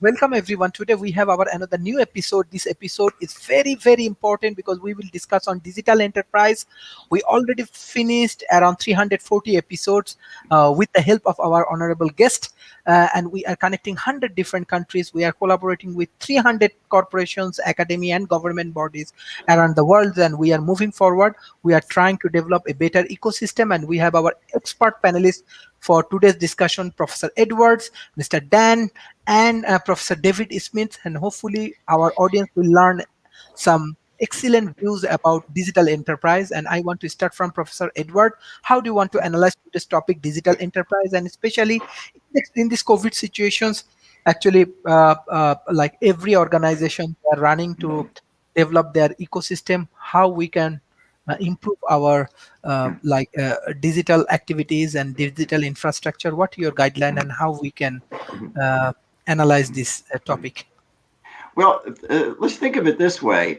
Welcome everyone. Today we have our another new episode. This episode is very important because we will discuss on digital enterprise. We already finished around 340 episodes with the help of our honorable guest, and we are connecting 100 different countries. We are collaborating with 300 corporations, academy, and government bodies around the world, and we are moving forward. We are trying to develop a better ecosystem, and we have our expert panelists for today's discussion, Professor Edwards, Mr. Dan, and Professor David Smith, and hopefully our audience will learn some excellent views about digital enterprise. And I want to start from Professor Edward. How do you want to analyze this topic, digital enterprise, and especially in these COVID situations? Actually, like every organization, they are running to develop their ecosystem. How we can improve our digital activities and digital infrastructure? What your guideline and how we can uh, analyze this topic? Well, let's think of it this way.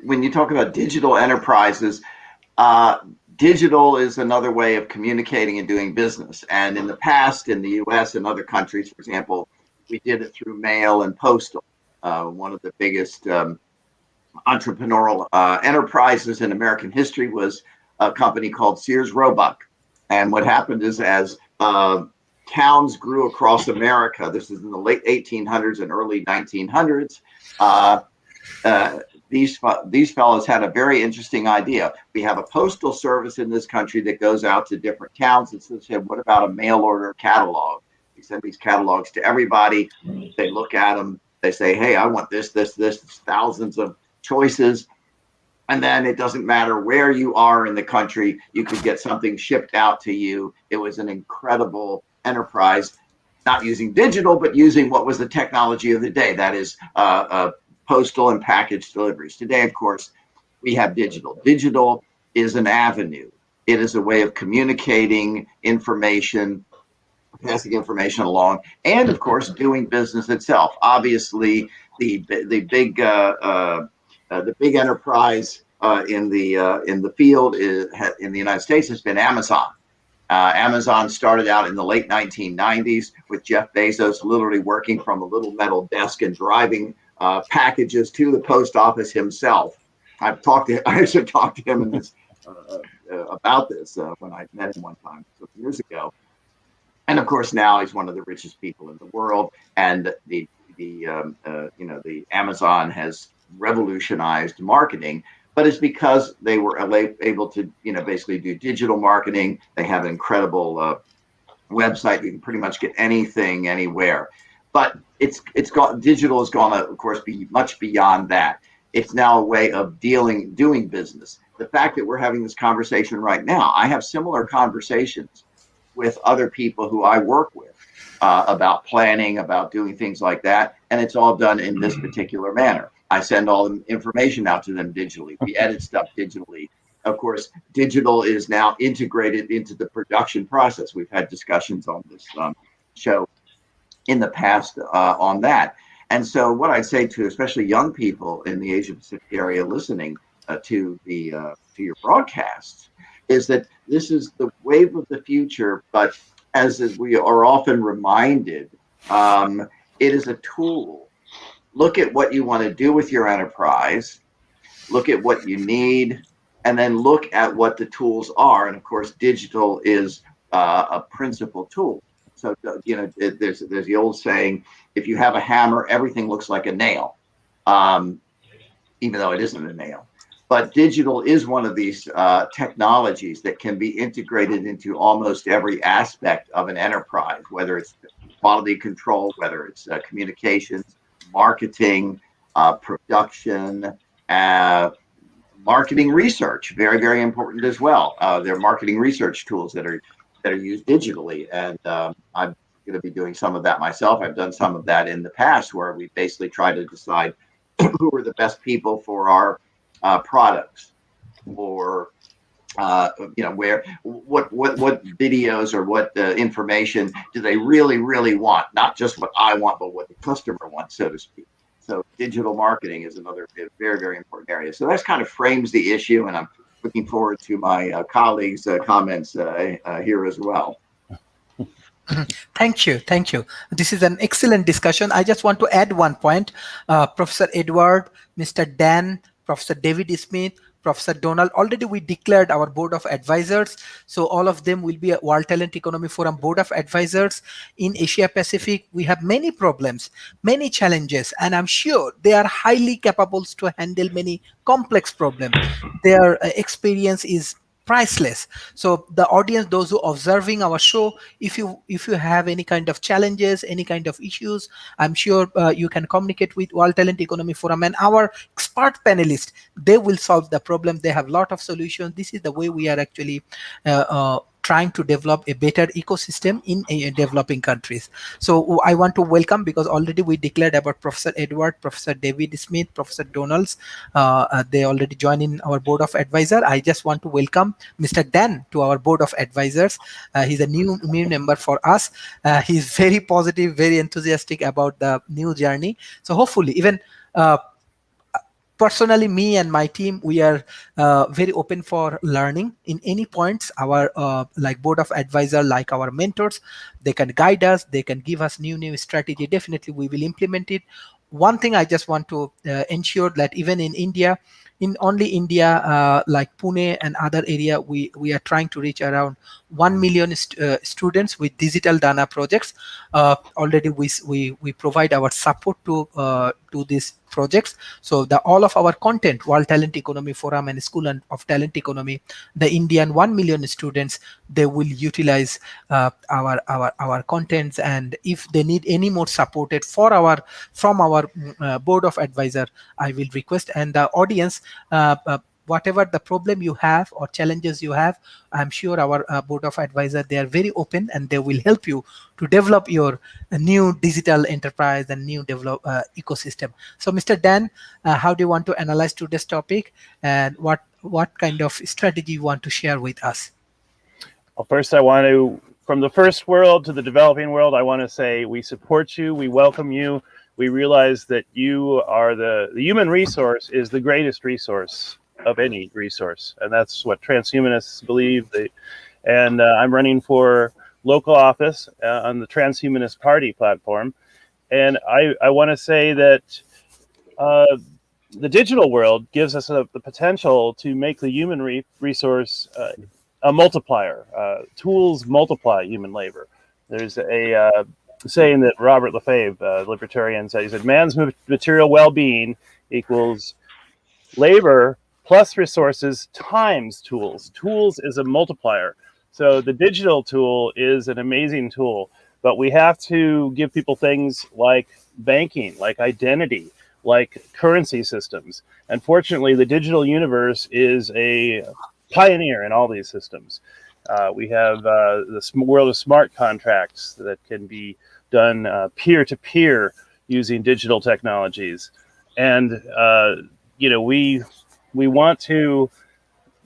When you talk about digital enterprises, uh, digital is another way of communicating and doing business. And in the past, in the US and other countries, for example, we did it through mail and postal. One of the biggest entrepreneurial enterprises in American history was a company called Sears Roebuck. And what happened is as towns grew across America, this is in the late 1800s and early 1900s, uh, these fellows had a very interesting idea. We have a postal service in this country that goes out to different towns and said, what about a mail order catalog? We send these catalogs to everybody. They look at them. They say, hey, I want this, thousands of choices. And then it doesn't matter where you are in the country, you could get something shipped out to you. It was an incredible enterprise, not using digital, but using what was the technology of the day. That is postal and package deliveries. Today, of course, we have digital. Digital is an avenue. It is a way of communicating information, passing information along, and of course, doing business itself. Obviously, the big enterprise in the field in the United States has been Amazon. Amazon started out in the late 1990s with Jeff Bezos literally working from a little metal desk and driving packages to the post office himself. I actually talked to him in this, about this when I met him one time some years ago. And of course, now he's one of the richest people in the world. And the Amazon has revolutionized marketing, but it's because they were able to, basically do digital marketing. They have an incredible website. You can pretty much get anything, anywhere. But digital has gone, of course, be much beyond that. It's now a way of doing business. The fact that we're having this conversation right now, I have similar conversations with other people who I work with about planning, about doing things like that. And it's all done in this particular manner. I send all the information out to them digitally. We edit stuff digitally. Of course, digital is now integrated into the production process. We've had discussions on this show in the past on that. And so what I'd say to especially young people in the Asia Pacific area listening to your broadcasts is that this is the wave of the future, but as we are often reminded, it is a tool. Look at what you want to do with your enterprise, look at what you need, and then look at what the tools are. And of course, digital is a principal tool. So, there's the old saying, if you have a hammer, everything looks like a nail, even though it isn't a nail. But digital is one of these technologies that can be integrated into almost every aspect of an enterprise, whether it's quality control, whether it's communications, marketing, production, marketing research, very important as well. There are marketing research tools that are used digitally, and I'm going to be doing some of that myself. I've done some of that in the past, where we basically try to decide who are the best people for our products, or what videos or what information do they really want? Not just what I want, but what the customer wants, so to speak. So digital marketing is another very important area. So that kind of frames the issue, and I'm looking forward to my colleagues' comments here as well. Thank you. Thank you. This is an excellent discussion. I just want to add one point. Professor Edward, Mr. Dan, Professor David Smith, Professor Donald, already we declared our board of advisors. So all of them will be a World Talent Economy Forum board of advisors. In Asia Pacific, we have many problems, many challenges, and I'm sure they are highly capable to handle many complex problems. Their experience is priceless. So the audience, those who observing our show, if you have any kind of challenges, any kind of issues, I'm sure you can communicate with World Talent Economy Forum and our expert panelists. They will solve the problem. They have a lot of solutions. This is the way we are actually trying to develop a better ecosystem in developing countries. So I want to welcome, because already we declared about Professor Edward, Professor David Smith, Professor Donalds. They already joined in our board of advisor. I just want to welcome Mr. Dan to our board of advisors. He's a new member for us. He's very positive, very enthusiastic about the new journey. So hopefully, even personally, me and my team, we are very open for learning in any points. Our like board of advisor, like our mentors, they can guide us, they can give us new strategy. Definitely we will implement it. One thing I just want to ensure that even in India, in only India, like Pune and other area, we are trying to reach around 1 million students with digital dana projects. Already we provide our support to these projects. So the all of our content, World Talent Economy Forum and School of Talent Economy, the Indian 1 million students, they will utilize our contents. And if they need any more supported for our from our board of advisor, I will request. And the audience, whatever the problem you have or challenges you have, I'm sure our board of advisor, they are very open and they will help you to develop your new digital enterprise and new develop ecosystem. So Mr. Dan, how do you want to analyze today's topic, and what kind of strategy you want to share with us? Well, first, I want to, from the first world to the developing world, I want to say we support you, we welcome you. We realize that you are the human resource is the greatest resource of any resource, and that's what transhumanists believe. And I'm running for local office on the Transhumanist Party platform, and I want to say that the digital world gives us the potential to make the human resource a multiplier. Tools multiply human labor. There's a saying that Robert Lefebvre, libertarian, said. He said, "Man's material well-being equals labor plus resources times tools. Tools is a multiplier." So the digital tool is an amazing tool, but we have to give people things like banking, like identity, like currency systems. Unfortunately, the digital universe is a pioneer in all these systems. We have the world of smart contracts that can be done peer-to-peer using digital technologies. And, we want to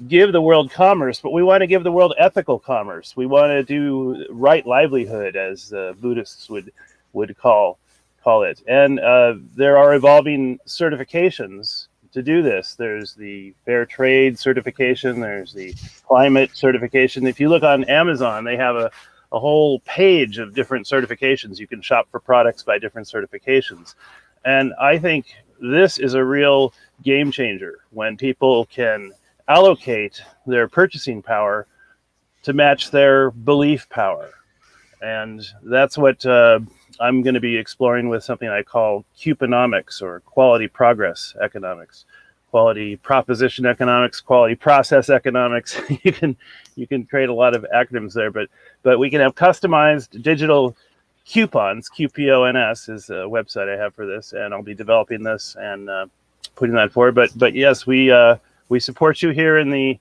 give the world commerce, but we want to give the world ethical commerce. We want to do right livelihood, as Buddhists would call it. And there are evolving certifications to do this. There's the fair trade certification. There's the climate certification. If you look on Amazon, they have a whole page of different certifications. You can shop for products by different certifications. And I think this is a real game changer when people can allocate their purchasing power to match their belief power. And that's what I'm going to be exploring with something I call Cuponomics, or quality progress economics, quality proposition economics, quality process economics. you can create a lot of acronyms there, but we can have customized digital coupons. QPONS is a website I have for this, and I'll be developing this and putting that forward. But yes, we support you here in the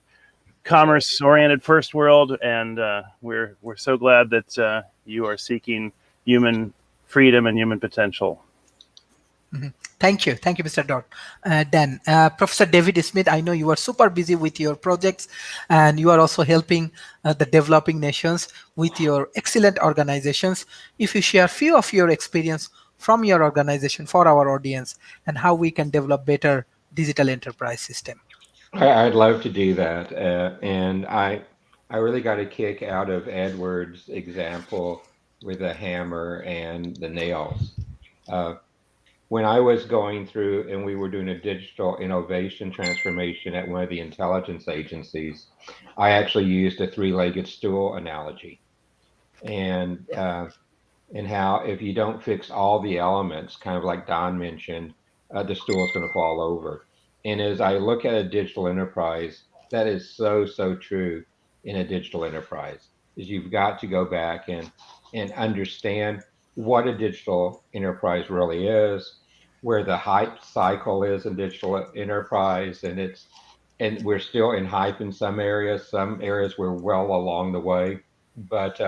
commerce-oriented first world, and we're so glad that you are seeking human freedom and human potential. Mm-hmm. Thank you, Mr. Dan. Professor David Smith, I know you are super busy with your projects, and you are also helping the developing nations with your excellent organizations. If you share few of your experience from your organization for our audience, and how we can develop better digital enterprise system. I'd love to do that, and I really got a kick out of Edward's example with a hammer and the nails. When I was going through and we were doing a digital innovation transformation at one of the intelligence agencies, I actually used a three-legged stool analogy. And how if you don't fix all the elements, kind of like Don mentioned, the stool is going to fall over. And as I look at a digital enterprise, that is so, so true in a digital enterprise, is you've got to go back and understand what a digital enterprise really is, where the hype cycle is in digital enterprise, and we're still in hype in some areas. Some areas we're well along the way, but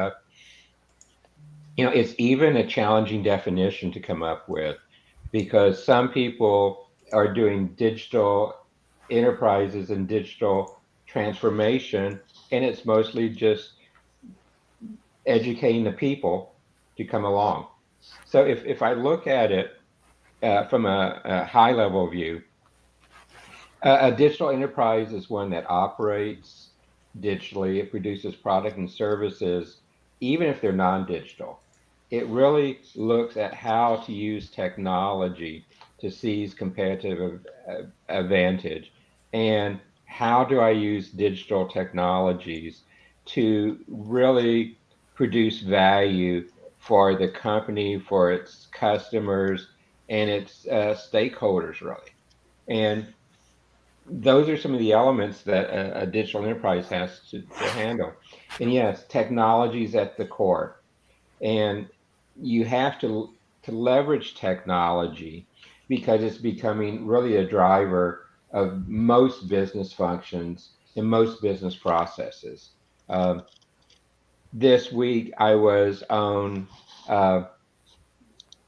it's even a challenging definition to come up with, because some people are doing digital enterprises and digital transformation, and it's mostly just educating the people to come along. So if I look at it from a high level view, a digital enterprise is one that operates digitally. It produces product and services, even if they're non-digital. It really looks at how to use technology to seize competitive advantage. And how do I use digital technologies to really produce value for the company, for its customers, and its stakeholders, really. And those are some of the elements that a digital enterprise has to handle. And yes, technology is at the core, and you have to leverage technology because it's becoming really a driver of most business functions and most business processes. This week I was on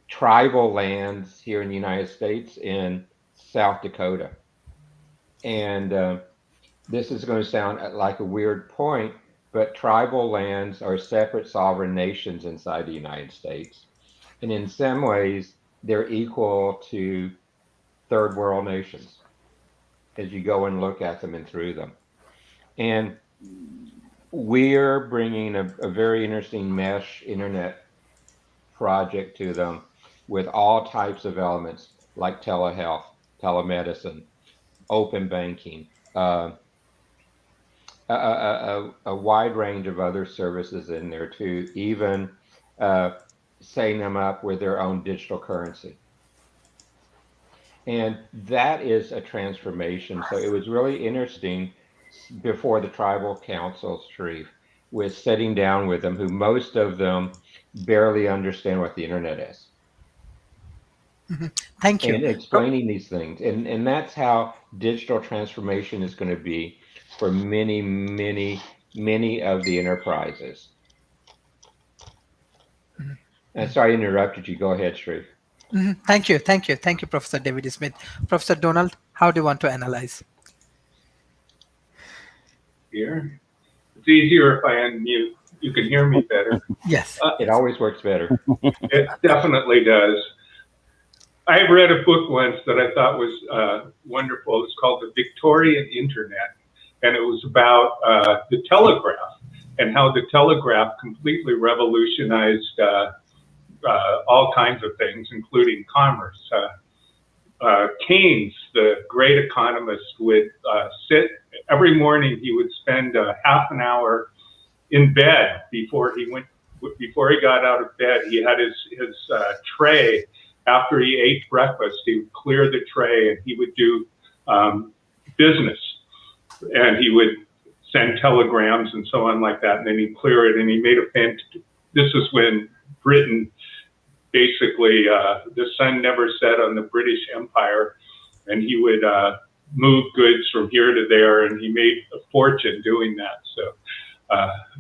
tribal lands here in the United States in South Dakota. And this is going to sound like a weird point, but tribal lands are separate sovereign nations inside the United States. And in some ways, they're equal to third world nations as you go and look at them and through them. And we're bringing a very interesting mesh internet project to them with all types of elements like telehealth, telemedicine, open banking, a wide range of other services in there too, even setting them up with their own digital currency. And that is a transformation. So it was really interesting before the tribal councils, Sharif, with sitting down with them, who most of them barely understand what the internet is. Thank you. And explaining these things. And that's how digital transformation is going to be for many, many, many of the enterprises. And sorry I interrupted you. Go ahead, Sharif. Thank you, Professor David Smith. Professor Donald, how do you want to analyze? Here, it's easier if I unmute. You can hear me better. Yes. It always works better. It definitely does. I read a book once that I thought was wonderful. It's called The Victorian Internet, and it was about the telegraph and how the telegraph completely revolutionized all kinds of things, including commerce. Keynes, the great economist, would sit every morning. He would spend half an hour in bed before he got out of bed. He had his tray. After he ate breakfast, he would clear the tray and he would do business, and he would send telegrams and so on like that. And then he'd clear it, and he made this is when Britain, basically, the sun never set on the British Empire, and he would move goods from here to there, and he made a fortune doing that. So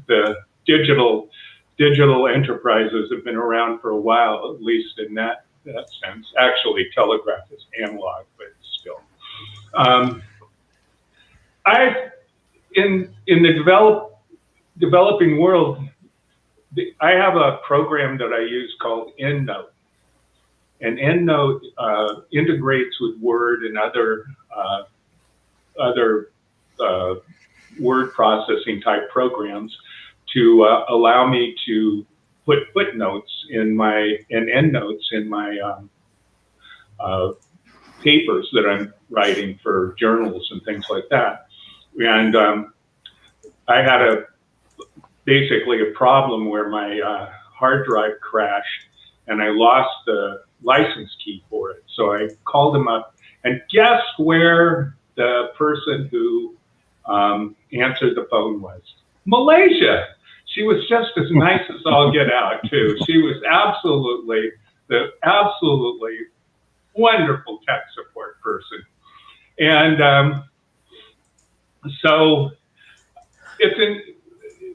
the digital enterprises have been around for a while, at least in that sense. Actually, telegraph is analog, but still. In the developing world, I have a program that I use called EndNote, and EndNote integrates with Word and other word processing type programs to allow me to put footnotes in my and endnotes in my papers that I'm writing for journals and things like that. And I had basically a problem where my hard drive crashed and I lost the license key for it. So I called them up, and guess where the person who answered the phone was? Malaysia. She was just as nice as all get out too. She was absolutely wonderful tech support person. And so it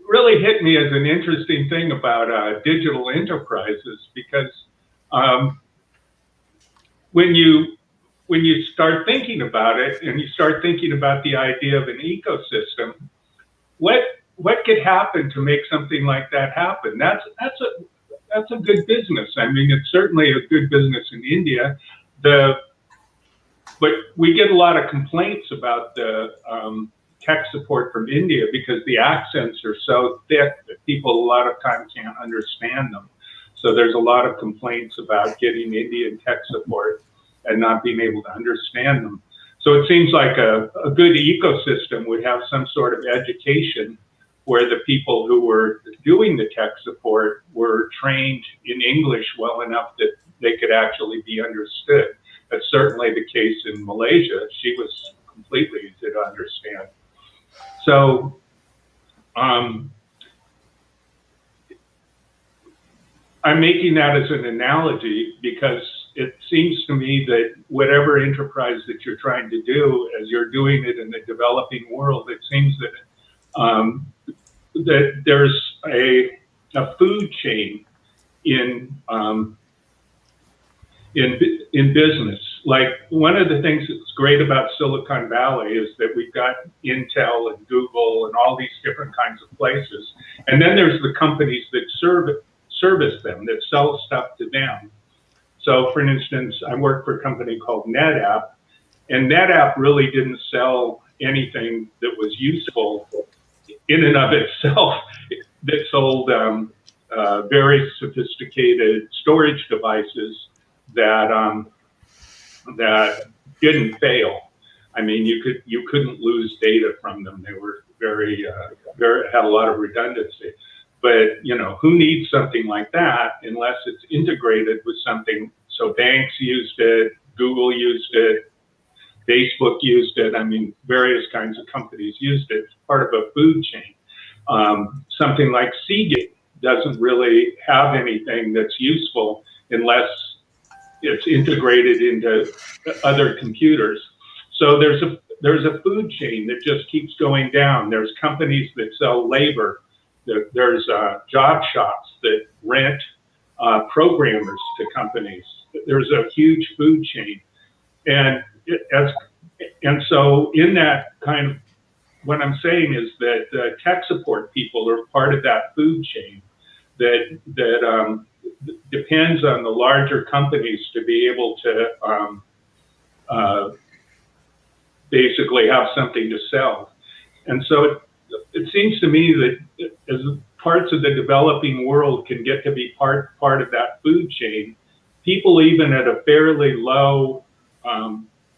really hit me as an interesting thing about digital enterprises, because when you start thinking about it and you start thinking about the idea of an ecosystem, what could happen to make something like that happen? That's a good business. I mean, it's certainly a good business in India. But we get a lot of complaints about the tech support from India because the accents are so thick that people a lot of times can't understand them. So there's a lot of complaints about getting Indian tech support and not being able to understand them. So it seems like a good ecosystem would have some sort of education where the people who were doing the tech support were trained in English well enough that they could actually be understood. That's certainly the case in Malaysia. She was completely easy to understand. So I'm making that as an analogy because it seems to me that whatever enterprise that you're trying to do, as you're doing it in the developing world, it seems that that there's a food chain in business. Like, one of the things that's great about Silicon Valley is that we've got Intel and Google and all these different kinds of places. And then there's the companies that service them, that sell stuff to them. So for instance, I work for a company called NetApp, and NetApp really didn't sell anything that was useful in and of itself. That sold very sophisticated storage devices that didn't fail. I mean, you couldn't lose data from them. They were very had a lot of redundancy. But who needs something like that unless it's integrated with something? So banks used it, Google used it, Facebook used it. I mean, various kinds of companies used it. It's part of a food chain. Something like Seagate doesn't really have anything that's useful unless it's integrated into other computers. So there's a food chain that just keeps going down. There's companies that sell labor. There's job shops that rent programmers to companies. There's a huge food chain, and so in that kind of, what I'm saying is that tech support people are part of that food chain that depends on the larger companies to be able to basically have something to sell. And so it seems to me that as parts of the developing world can get to be part of that food chain, people even at a fairly low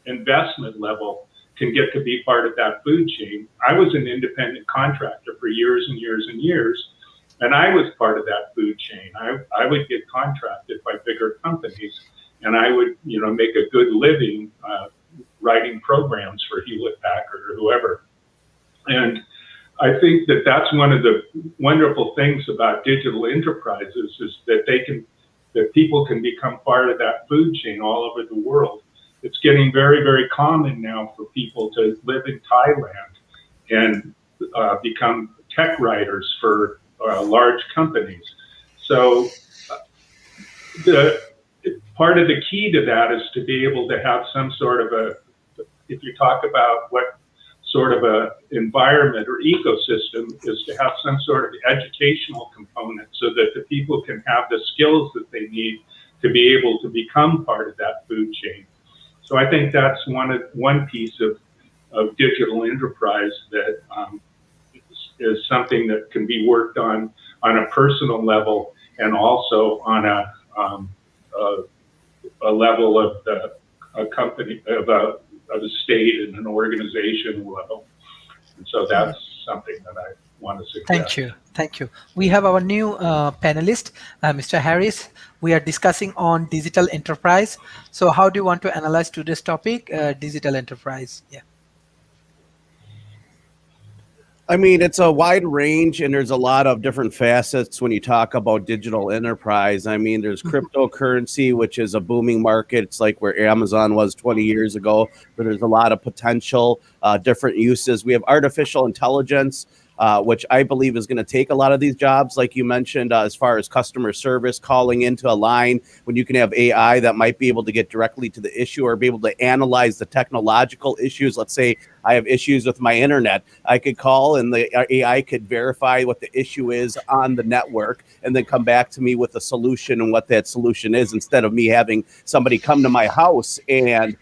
investment level can get to be part of that food chain. I was an independent contractor for years and years and years, and I was part of that food chain. I would get contracted by bigger companies, and I would make a good living writing programs for Hewlett Packard or whoever. And I think that that's one of the wonderful things about digital enterprises is that people can become part of that food chain all over the world. It's getting very, very common now for people to live in Thailand and become tech writers for large companies. So part of the key to that is to be able to have some sort of if you talk about what sort of a environment or ecosystem, is to have some sort of educational component so that the people can have the skills that they need to be able to become part of that food chain. So I think that's one piece of digital enterprise that is something that can be worked on a personal level, and also on a level of a company, of a state and an organization level. And so that's something that I want to suggest. Thank you. Thank you. We have our new panelist, Mr. Harris. We are discussing on digital enterprise. So how do you want to analyze today's topic, digital enterprise? Yeah. I mean, it's a wide range and there's a lot of different facets when you talk about digital enterprise. I mean, there's cryptocurrency, which is a booming market. It's like where Amazon was 20 years ago, but there's a lot of potential, different uses. We have artificial intelligence, which I believe is going to take a lot of these jobs, like you mentioned, as far as customer service, calling into a line, when you can have AI that might be able to get directly to the issue or be able to analyze the technological issues. Let's say I have issues with my internet. I could call and the AI could verify what the issue is on the network and then come back to me with a solution and what that solution is, instead of me having somebody come to my house and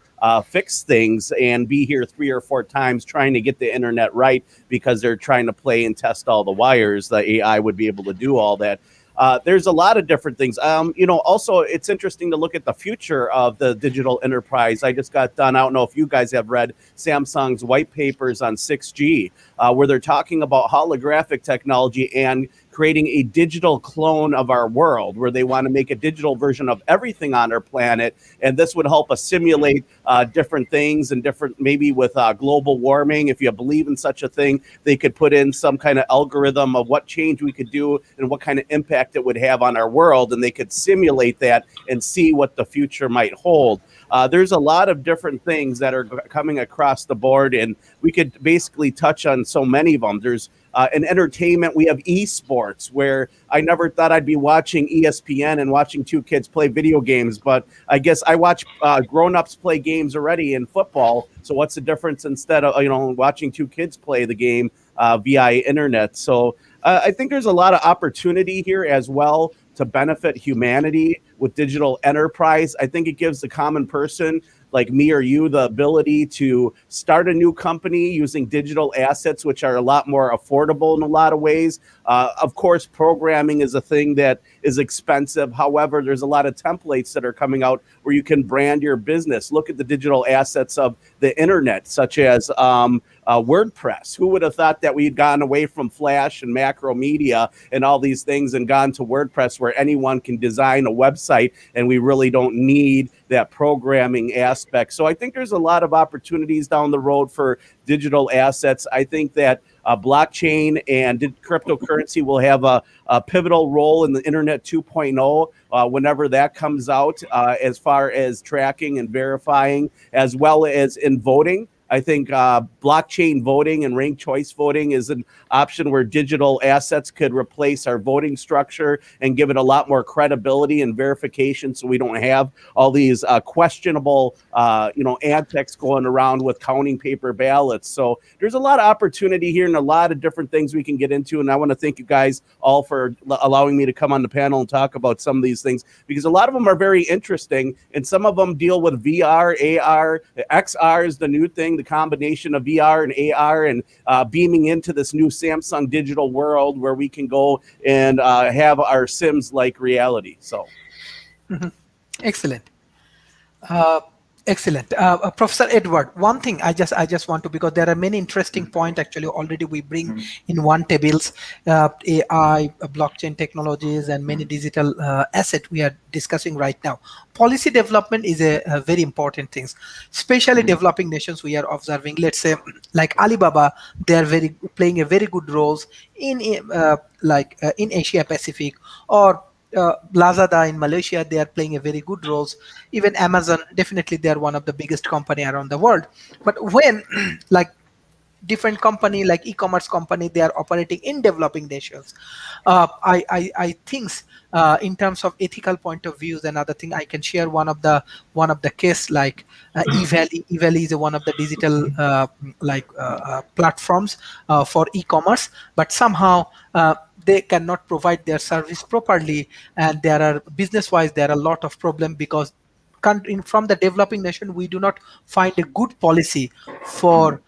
fix things and be here 3 or 4 times trying to get the internet right because they're trying to play and test all the wires. The AI would be able to do all that. There's a lot of different things. Also, it's interesting to look at the future of the digital enterprise. I just got done. I don't know if you guys have read Samsung's white papers on 6G, where they're talking about holographic technology and creating a digital clone of our world, where they want to make a digital version of everything on our planet. And this would help us simulate different things and different, maybe with global warming. If you believe in such a thing, they could put in some kind of algorithm of what change we could do and what kind of impact it would have on our world. And they could simulate that and see what the future might hold. There's a lot of different things that are coming across the board, and we could basically touch on so many of them. There's in entertainment, we have esports, where I never thought I'd be watching ESPN and watching 2 kids play video games, but I guess I watch grown-ups play games already in football. So what's the difference instead of watching 2 kids play the game via internet? So I think there's a lot of opportunity here as well to benefit humanity with digital enterprise. I think it gives the common person like me or you the ability to start a new company using digital assets, which are a lot more affordable in a lot of ways. Of course, programming is a thing that is expensive. However, there's a lot of templates that are coming out where you can brand your business. Look at the digital assets of the internet, such as WordPress. Who would have thought that we'd gone away from Flash and macro media and all these things and gone to WordPress, where anyone can design a website and we really don't need that programming aspect. So I think there's a lot of opportunities down the road for digital assets. I think that blockchain and cryptocurrency will have a pivotal role in the Internet 2.0 whenever that comes out, as far as tracking and verifying, as well as in voting. I think blockchain voting and ranked choice voting is an option where digital assets could replace our voting structure and give it a lot more credibility and verification, so we don't have all these questionable antics going around with counting paper ballots. So there's a lot of opportunity here and a lot of different things we can get into. And I want to thank you guys all for allowing me to come on the panel and talk about some of these things, because a lot of them are very interesting and some of them deal with VR, AR, XR is the new thing. The combination of VR and AR and beaming into this new Samsung digital world where we can go and have our Sims like reality. So, Excellent. Excellent. Professor Edward, one thing I just want to, because there are many interesting points actually already we bring in one tables, AI, blockchain technologies, and many digital asset we are discussing right now. Policy development is a very important thing, especially developing nations. We are observing, let's say, like Alibaba, they are playing a very good roles in in Asia Pacific, or Lazada in Malaysia, they are playing a very good roles. Even Amazon, definitely they are one of the biggest company around the world. But when like different company like e-commerce company, they are operating in developing nations, I think in terms of ethical point of views and other thing, I can share one of the case like eValley. eValley is one of the digital platforms for e-commerce, but somehow they cannot provide their service properly, and there are business wise there are a lot of problem, because from the developing nation we do not find a good policy for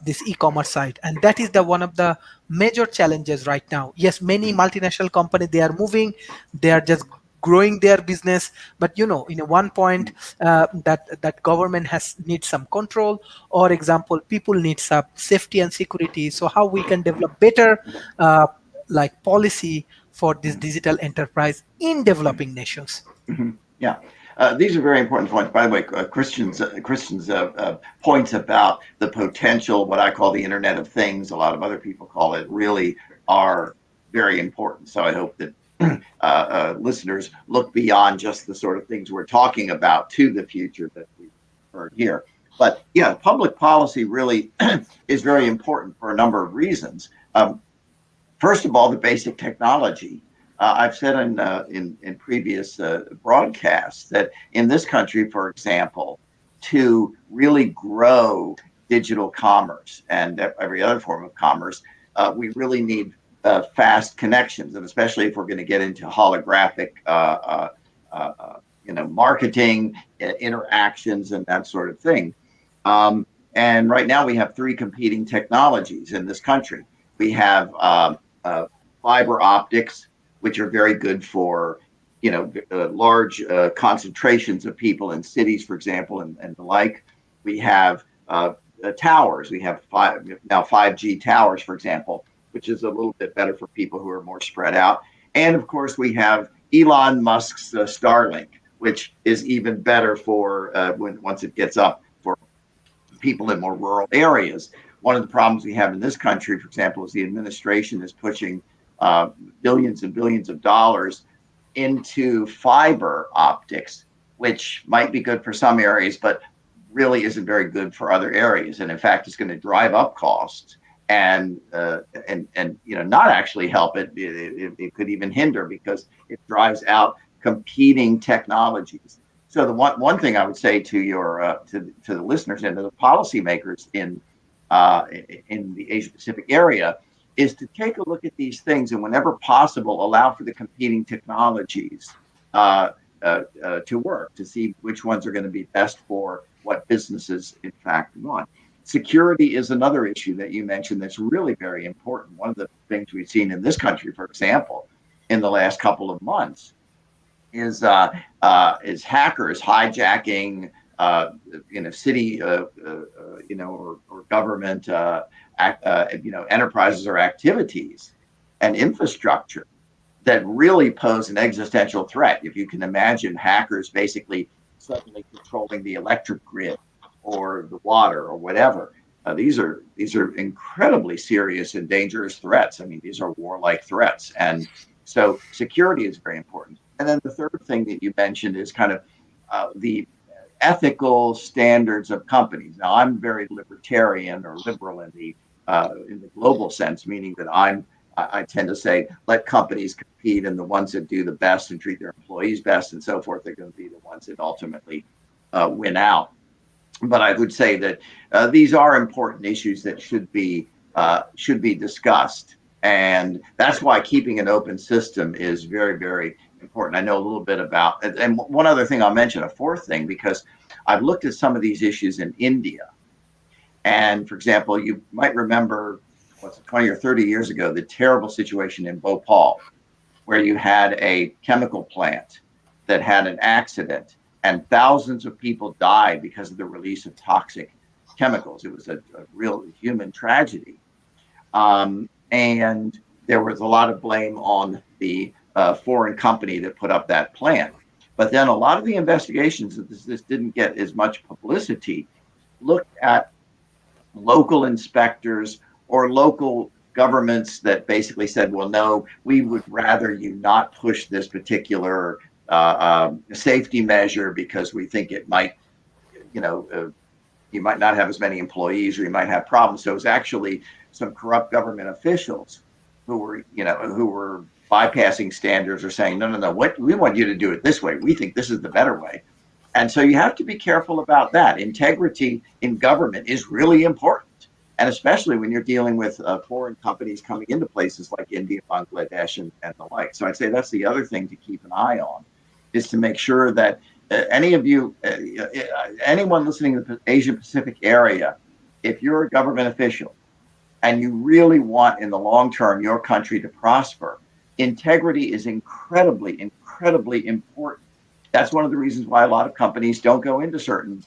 this e-commerce site, and that is the one of the major challenges right now. Yes, many multinational companies, they are moving, they are just growing their business, but in a one point, that government has needs some control, or example, people need some safety and security. So how we can develop better like policy for this digital enterprise in developing nations? Yeah. These are very important points. By the way, Christian's points about the potential, what I call the Internet of Things, a lot of other people call it, really are very important. So I hope that listeners look beyond just the sort of things we're talking about to the future that we've heard here. But yeah, public policy really is very important for a number of reasons. First of all, the basic technology. I've said in previous broadcasts that in this country, for example, to really grow digital commerce and every other form of commerce, we really need fast connections, and especially if we're going to get into holographic, marketing, interactions, and that sort of thing. And right now, we have three competing technologies in this country. We have fiber optics, which are very good for, large concentrations of people in cities, for example, and the like. We have towers. We have 5G towers, for example, which is a little bit better for people who are more spread out. And of course, we have Elon Musk's Starlink, which is even better for once it gets up for people in more rural areas. One of the problems we have in this country, for example, is the administration is pushing billions and billions of dollars into fiber optics, which might be good for some areas, but really isn't very good for other areas. And in fact, it's going to drive up costs and not actually help it. It could even hinder because it drives out competing technologies. So the one thing I would say to your to the listeners and to the policymakers in the Asia Pacific area is to take a look at these things and whenever possible allow for the competing technologies to work, to see which ones are going to be best for what businesses in fact want. Security is another issue that you mentioned that's really very important. One of the things we've seen in this country, for example, in the last couple of months is hackers hijacking city or government enterprises or activities and infrastructure that really pose an existential threat. If you can imagine hackers basically suddenly controlling the electric grid or the water or whatever, these are incredibly serious and dangerous threats. I mean, these are warlike threats, and so security is very important. And then the third thing that you mentioned is kind of the ethical standards of companies. Now, I'm very libertarian or liberal in the global sense, meaning that I tend to say let companies compete, and the ones that do the best and treat their employees best and so forth are going to be the ones that ultimately win out. But I would say that these are important issues that should be discussed, and that's why keeping an open system is very, very important. I know a little bit about, and one other thing I'll mention, a fourth thing, because I've looked at some of these issues in India. And for example, you might remember, 20 or 30 years ago, the terrible situation in Bhopal, where you had a chemical plant that had an accident and thousands of people died because of the release of toxic chemicals. It was a real human tragedy. And there was a lot of blame on the foreign company that put up that plant. But then a lot of the investigations that this didn't get as much publicity looked at local inspectors or local governments that basically said, well, no, we would rather you not push this particular safety measure because we think it might, you might not have as many employees or you might have problems. So it was actually some corrupt government officials who were bypassing standards or saying, no, we want you to do it this way. We think this is the better way. And so you have to be careful about that. Integrity in government is really important. And especially when you're dealing with foreign companies coming into places like India, Bangladesh, and the like. So I'd say that's the other thing to keep an eye on, is to make sure that anyone listening to the Asia Pacific area if you're a government official and you really want in the long term your country to prosper, integrity is incredibly, incredibly important. That's one of the reasons why a lot of companies don't go into certain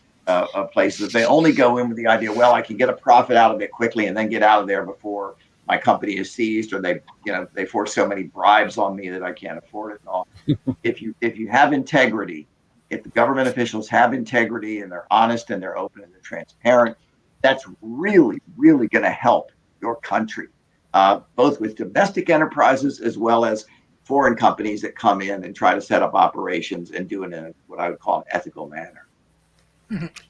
places. They only go in with the idea, well, I can get a profit out of it quickly and then get out of there before my company is seized, or they force so many bribes on me that I can't afford it and all. If you have integrity, if the government officials have integrity and they're honest and they're open and they're transparent, that's really, really going to help your country, both with domestic enterprises as well as foreign companies that come in and try to set up operations and do it in what I would call an ethical manner.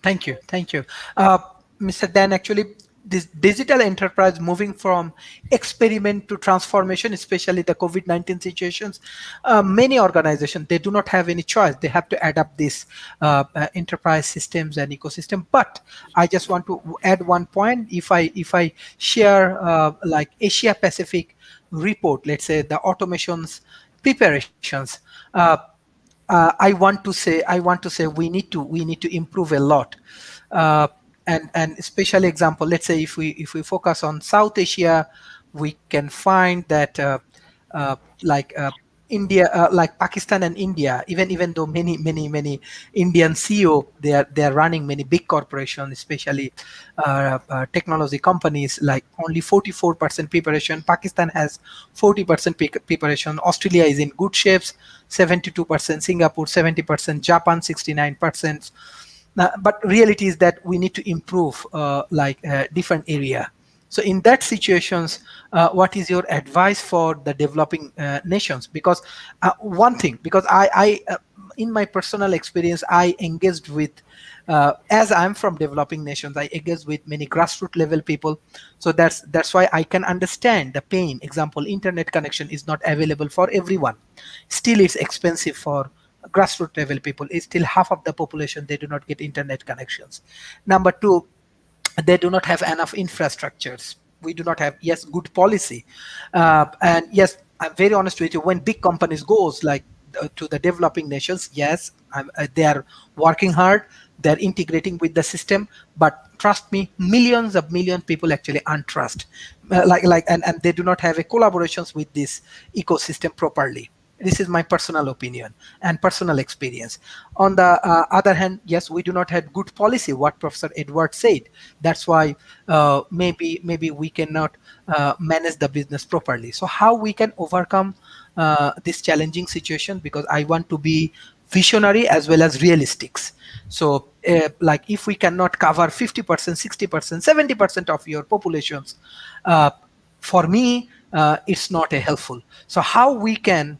Thank you. Thank you. Mr. Dan, actually, this digital enterprise moving from experiment to transformation, especially the COVID-19 situations, many organizations, they do not have any choice. They have to adapt this enterprise systems and ecosystem. But I just want to add one point. If I share like Asia Pacific report, let's say the automations preparations, I want to say we need to improve a lot, and especially example. Let's say if we focus on South Asia, we can find that like India, like Pakistan and India, even though many Indian CEO, they are running many big corporations, especially technology companies, like only 44% preparation. Pakistan has 40% preparation. Australia is in good shapes, 72%. Singapore 70%. Japan 69%. But reality is that we need to improve different area. So in that situations, what is your advice for the developing nations? Because one thing, because I in my personal experience, I engaged with, as I'm from developing nations, I engaged with many grassroots level people. So that's why I can understand the pain. Example, internet connection is not available for everyone. Still, it's expensive for grassroots level people. It's still half of the population, they do not get internet connections. Number two, they do not have enough infrastructures. We do not have, yes, good policy. And yes, I'm very honest with you, when big companies goes like to the developing nations, yes, they are working hard, they're integrating with the system, but trust me, millions people actually untrust, and they do not have a collaborations with this ecosystem properly. This is my personal opinion and personal experience. On the other hand, yes, we do not have good policy, what Professor Edward said. That's why maybe we cannot manage the business properly. So how we can overcome this challenging situation? Because I want to be visionary as well as realistics. So like if we cannot cover 50%, 60%, 70% of your populations, for me, it's not helpful. So how we can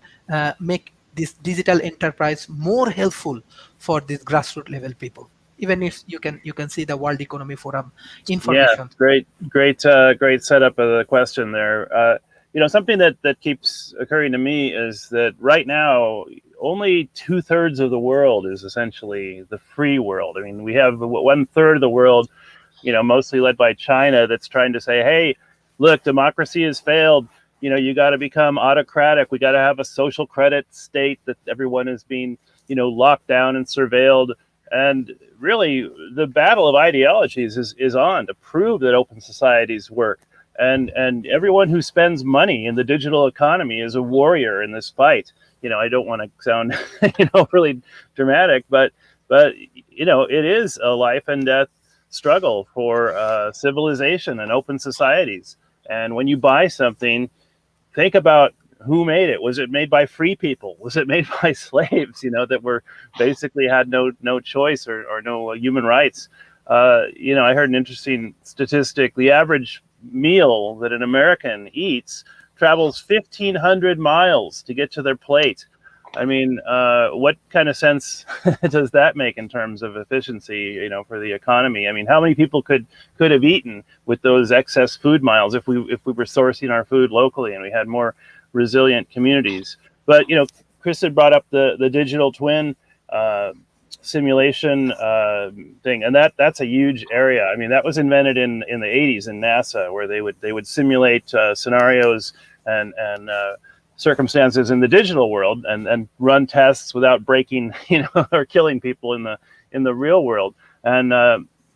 make this digital enterprise more helpful for these grassroots level people? Even if you can see the World Economic Forum information. Yeah, great setup of the question there. Something that keeps occurring to me is that right now only 2/3 of the world is essentially the free world. I mean, we have 1/3 of the world, mostly led by China, that's trying to say, hey, look, democracy has failed. You got to become autocratic. We got to have a social credit state that everyone is being, locked down and surveilled. And really, the battle of ideologies is on to prove that open societies work. And everyone who spends money in the digital economy is a warrior in this fight. I don't want to sound, really dramatic, but it is a life and death struggle for civilization and open societies. And when you buy something, think about who made it. Was it made by free people? Was it made by slaves, that were basically had no choice or no human rights? I heard an interesting statistic. The average meal that an American eats travels 1,500 miles to get to their plate. I mean, what kind of sense does that make in terms of efficiency, for the economy? I mean, how many people could have eaten with those excess food miles if we were sourcing our food locally and we had more resilient communities? But Chris had brought up the digital twin simulation thing, and that's a huge area. I mean, that was invented in the 80s in NASA, where they would simulate scenarios and circumstances in the digital world and run tests without breaking, or killing people in the real world. And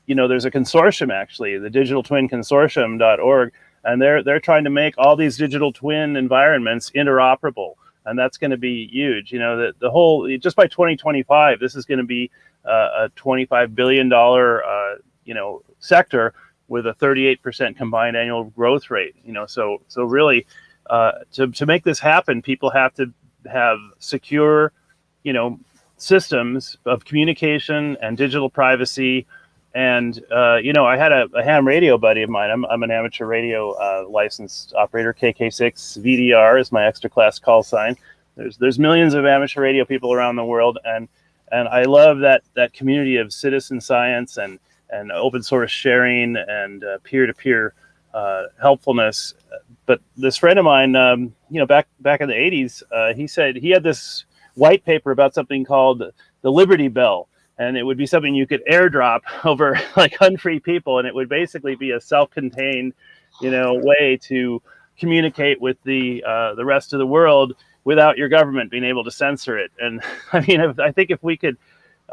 there's a consortium, actually, the Digital Twin Consortium.org, and they're trying to make all these digital twin environments interoperable, and that's going to be huge. The whole, just by 2025, this is going to be a $25 billion sector with a 38% combined annual growth rate. So really, to make this happen, people have to have secure, systems of communication and digital privacy. And I had a ham radio buddy of mine. I'm an amateur radio licensed operator. KK6 VDR is my extra class call sign. There's millions of amateur radio people around the world, and I love that community of citizen science and open source sharing and peer-to-peer helpfulness. But this friend of mine, back in the 80s, he said he had this white paper about something called the Liberty Bell, and it would be something you could airdrop over like unfree people, and it would basically be a self-contained, way to communicate with the rest of the world without your government being able to censor it. And I mean, I think if we could,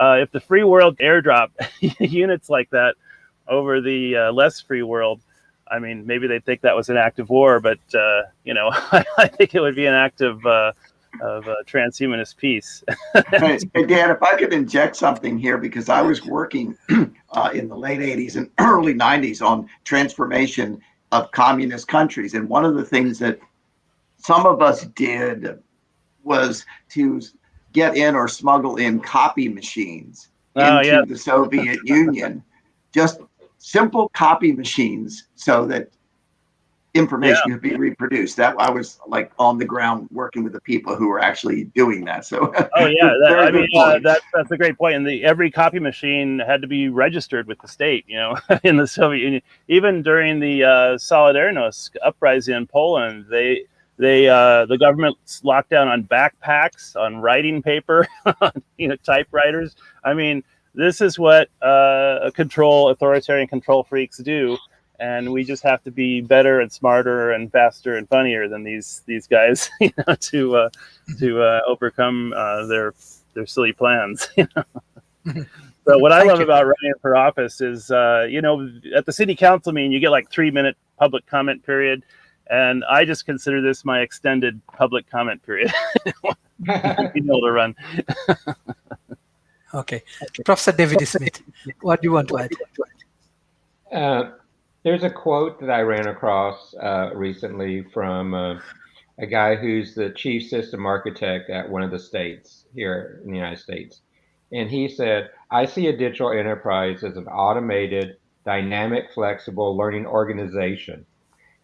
if the free world airdrop units like that over the less free world, I mean, maybe they'd think that was an act of war, but I think it would be an act of transhumanist peace. Hey, Dan, if I could inject something here, because I was working in the late 80s and early 90s on transformation of communist countries. And one of the things that some of us did was to get in or smuggle in copy machines into the Soviet Union, just simple copy machines so that information could be reproduced. That I was like on the ground working with the people who were actually doing that. So that's a great point. And every copy machine had to be registered with the state, in the Soviet Union. Even during the Solidarność uprising in Poland, the government locked down on backpacks, on writing paper, typewriters. I mean, this is what authoritarian control freaks do. And we just have to be better and smarter and faster and funnier than these guys, to overcome their silly plans. So what I love about running for office is, at the city council meeting, you get like 3-minute public comment period, and I just consider this my extended public comment period. Being able to run. Okay, Professor David Smith, what do you want to add? There's a quote that I ran across recently from a guy who's the chief system architect at one of the states here in the United States. And he said, "I see a digital enterprise as an automated, dynamic, flexible learning organization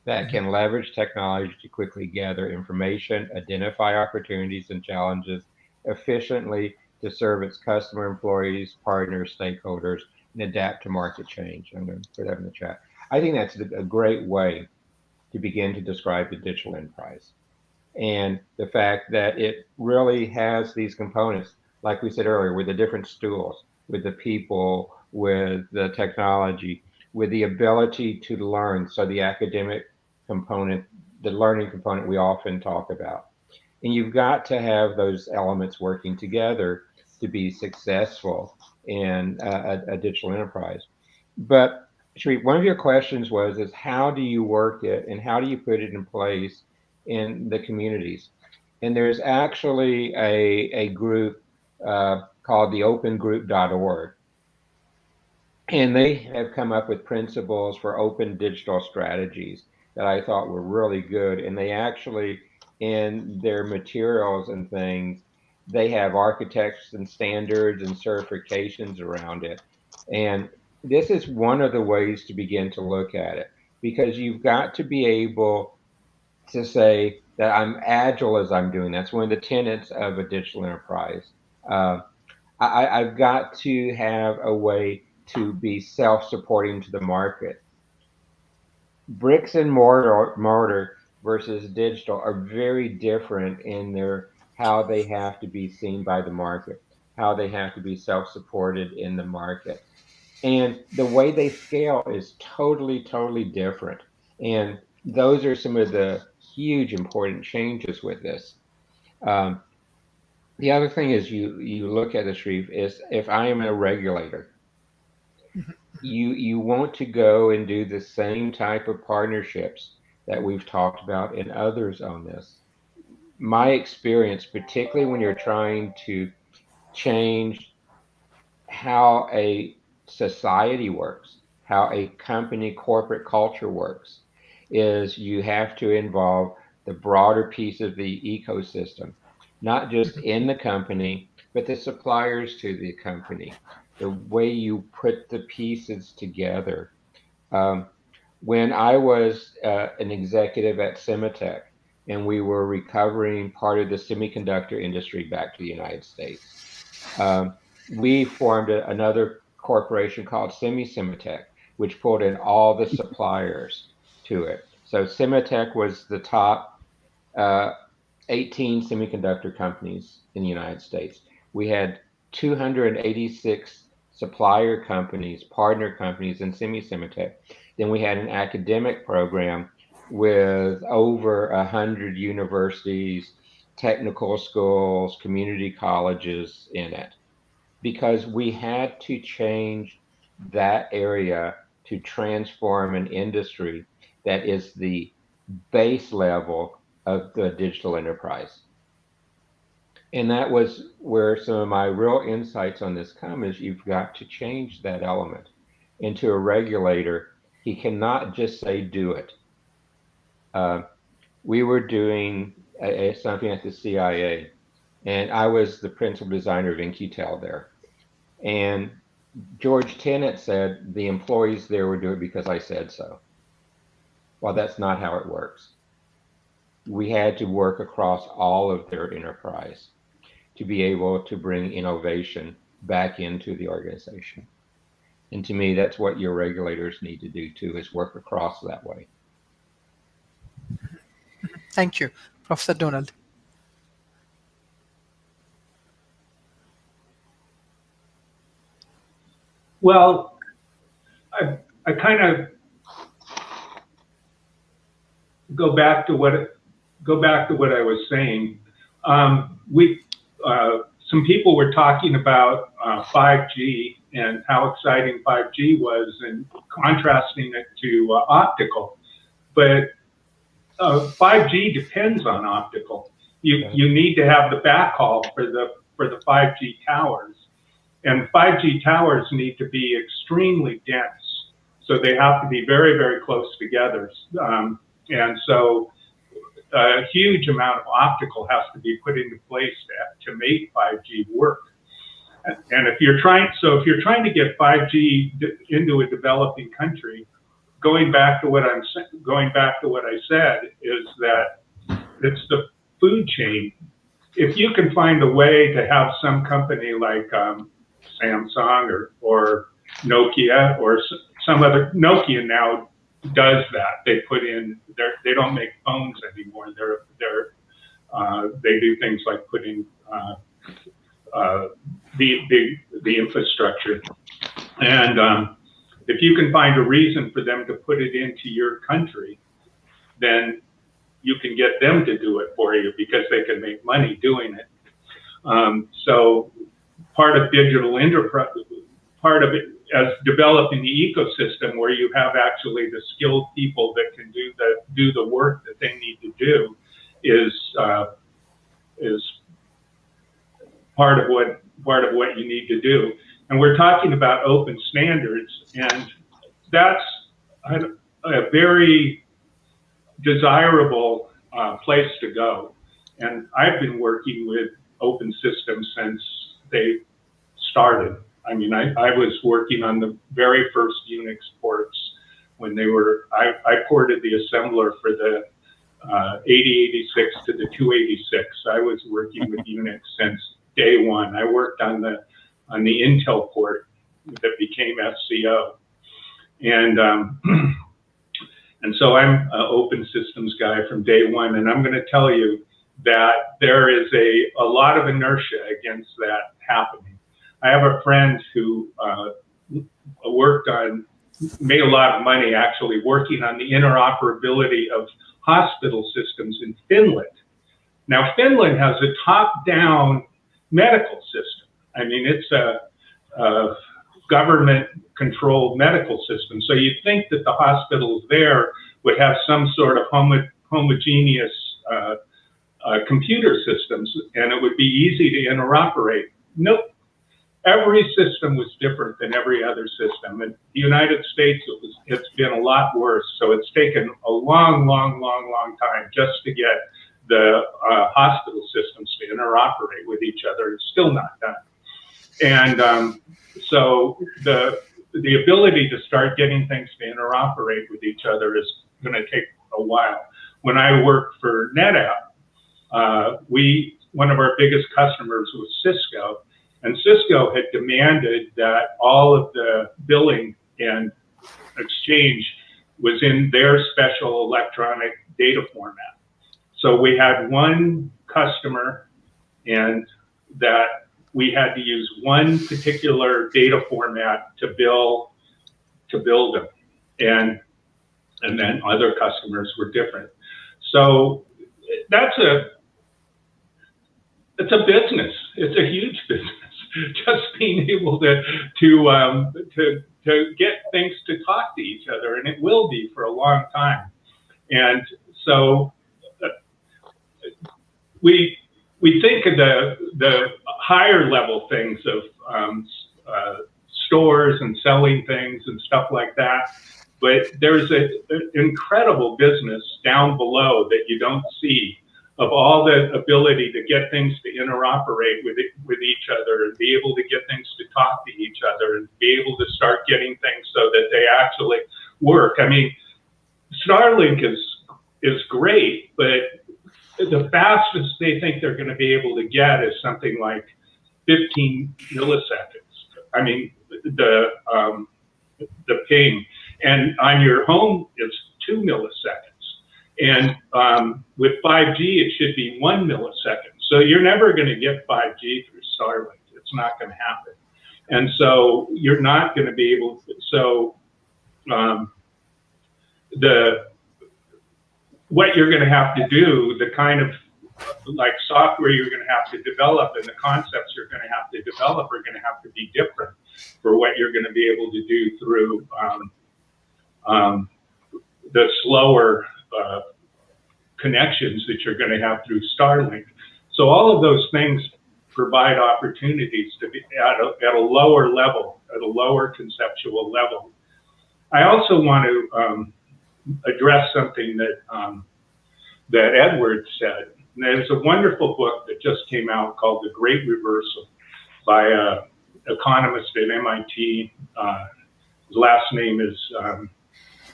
that can leverage technology to quickly gather information, identify opportunities and challenges efficiently to serve its customer, employees, partners, stakeholders, and adapt to market change." I'm going to put that in the chat. I think that's a great way to begin to describe the digital enterprise. And the fact that it really has these components, like we said earlier, with the different stools, with the people, with the technology, with the ability to learn. So the academic component, the learning component we often talk about. And you've got to have those elements working together to be successful in a digital enterprise. But Sharif, one of your questions is how do you work it and how do you put it in place in the communities? And there's actually a group called the opengroup.org. And they have come up with principles for open digital strategies that I thought were really good. And they actually, in their materials and things, they have architects and standards and certifications around it. And this is one of the ways to begin to look at it, because you've got to be able to say that I'm agile as I'm doing. That's one of the tenets of a digital enterprise. I've got to have a way to be self-supporting to the market. Bricks and mortar versus digital are very different in how they have to be seen by the market, how they have to be self-supported in the market. And the way they scale is totally, totally different. And those are some of the huge important changes with this. The other thing is you look at the Sharif is if I am a regulator, you want to go and do the same type of partnerships that we've talked about and others on this. My experience, particularly when you're trying to change how a society works, how a company corporate culture works, is you have to involve the broader piece of the ecosystem, not just in the company, but the suppliers to the company, the way you put the pieces together. Um, when I was an executive at Semitech and we were recovering part of the semiconductor industry back to the United States, we formed another corporation called Semitech, which pulled in all the suppliers to it. So Semitech was the top uh, 18 semiconductor companies in the United States. We had 286 supplier companies, partner companies in Semitech. Then we had an academic program with over 100 universities, technical schools, community colleges in it, because we had to change that area to transform an industry that is the base level of the digital enterprise. And that was where some of my real insights on this come, is you've got to change that element. And to a regulator, he cannot just say, do it. We were doing something at the CIA, and I was the principal designer of InQtel there. And George Tenet said the employees there would do it because I said so. Well, that's not how it works. We had to work across all of their enterprise to be able to bring innovation back into the organization. And to me, that's what your regulators need to do too, is work across that way. Thank you, Professor Donald. Well, I kind of go back to what I was saying. Some people were talking about 5G and how exciting 5G was, and contrasting it to optical. But 5G depends on optical. You need to have the backhaul for the 5G towers, and 5G towers need to be extremely dense. So they have to be very, very close together. And so a huge amount of optical has to be put into place to make 5G work. And if you're trying to get 5G into a developing country, going back to what I said, is that it's the food chain. If you can find a way to have some company like Samsung or Nokia or some other, Nokia now does that. They put in they don't make phones anymore. They do things like putting the infrastructure, and if you can find a reason for them to put it into your country, then you can get them to do it for you because they can make money doing it. So part of digital enterprise, part of it as developing the ecosystem where you have actually the skilled people that can do the work that they need to do, is part of what you need to do. And we're talking about open standards, and that's a very desirable place to go. And I've been working with open systems since they started. I mean, I was working on the very first Unix ports when they were, I ported the assembler for the 8086 to the 286. I was working with Unix since day one. I worked on the Intel port that became SCO. And so I'm an open systems guy from day one, and I'm going to tell you that there is a lot of inertia against that happening. I have a friend who made a lot of money actually working on the interoperability of hospital systems in Finland. Now, Finland has a top-down medical system. I mean, it's government-controlled medical system. So you'd think that the hospitals there would have some sort of homogeneous computer systems, and it would be easy to interoperate. Nope. Every system was different than every other system. In the United States, it's been a lot worse. So it's taken a long time just to get the hospital systems to interoperate with each other. It's still not done. And so the ability to start getting things to interoperate with each other is going to take a while. When I worked for NetApp, one of our biggest customers was Cisco, and Cisco had demanded that all of the billing and exchange was in their special electronic data format. So we had one customer, and that we had to use one particular data format to bill them, and then other customers were different. So it's a business. It's a huge business. Just being able to get things to talk to each other, and it will be for a long time. And so we think of the higher level things of stores and selling things and stuff like that, but there's an incredible business down below that you don't see, of all the ability to get things to interoperate with each other, and be able to get things to talk to each other, and be able to start getting things so that they actually work. I mean, Starlink is great, but the fastest they think they're going to be able to get is something like 15 milliseconds. I mean, the ping, and on your home it's 2 milliseconds. And with 5G, it should be 1 millisecond. So you're never going to get 5G through Starlink. It's not going to happen. And so you're not going to be able to. So what you're going to have to do, the kind of like software you're going to have to develop, and the concepts you're going to have to develop are going to have to be different for what you're going to be able to do through the slower connections that you're going to have through Starlink. So all of those things provide opportunities to be at a lower level, at a lower conceptual level. I also want to address something that Edward said. And there's a wonderful book that just came out called The Great Reversal by an economist at MIT. His last name is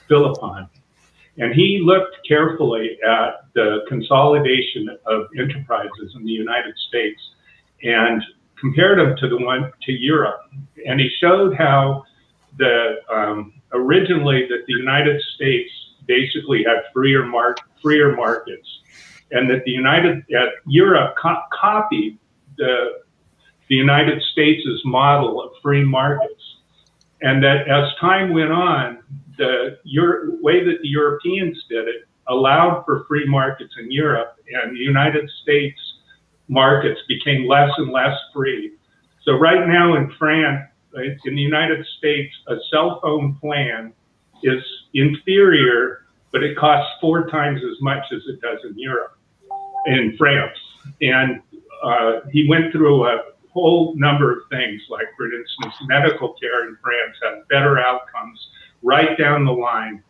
Philippon. And he looked carefully at the consolidation of enterprises in the United States and compared them to Europe. And he showed how originally that the United States basically had freer markets, and that Europe copied the United States' model of free markets. And that as time went on, the way that the Europeans did it allowed for free markets in Europe, and the United States markets became less and less free. So right now in France, in the United States, a cell phone plan is inferior, but it costs 4 times as much as it does in France. And he went through a whole number of things, like, for instance, medical care in France has better outcomes right down the line,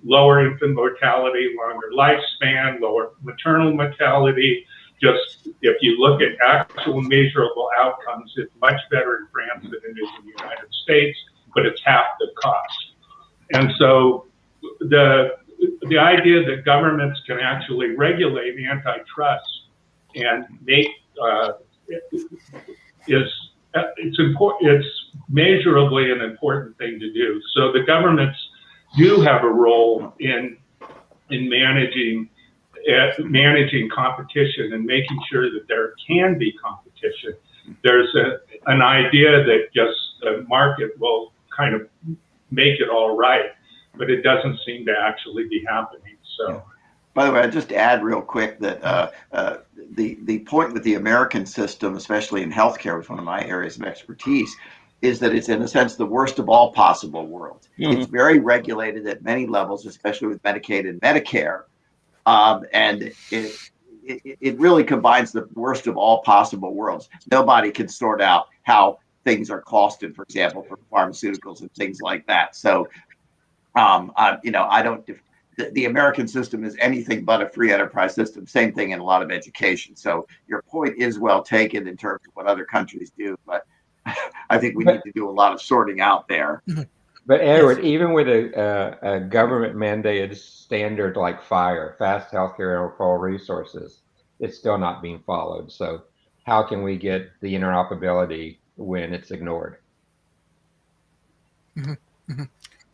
lower infant mortality, longer lifespan, lower maternal mortality. Just if you look at actual measurable outcomes, it's much better in France than it is in the United States, but it's half the cost. And so the idea that governments can actually regulate antitrust and make it's measurably an important thing to do. So the governments do have a role in managing competition and making sure that there can be competition. There's an idea that just the market will kind of make it all right, but it doesn't seem to actually be happening. So. By the way, I'd just add real quick that the point with the American system, especially in healthcare, was one of my areas of expertise, is that it's in a sense the worst of all possible worlds. Mhm. It's very regulated at many levels, especially with Medicaid and Medicare, and it really combines the worst of all possible worlds. Nobody can sort out how things are costed, for example, for pharmaceuticals and things like that. So, I don't. The American system is anything but a free enterprise system. Same thing in a lot of education. So your point is well taken in terms of what other countries do, but I think we need to do a lot of sorting out there. But Edward, even with a government mandated standard like FHIR, fast healthcare and affordable resources, it's still not being followed. So how can we get the interoperability when it's ignored?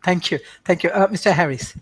Thank you, Mr. Harris.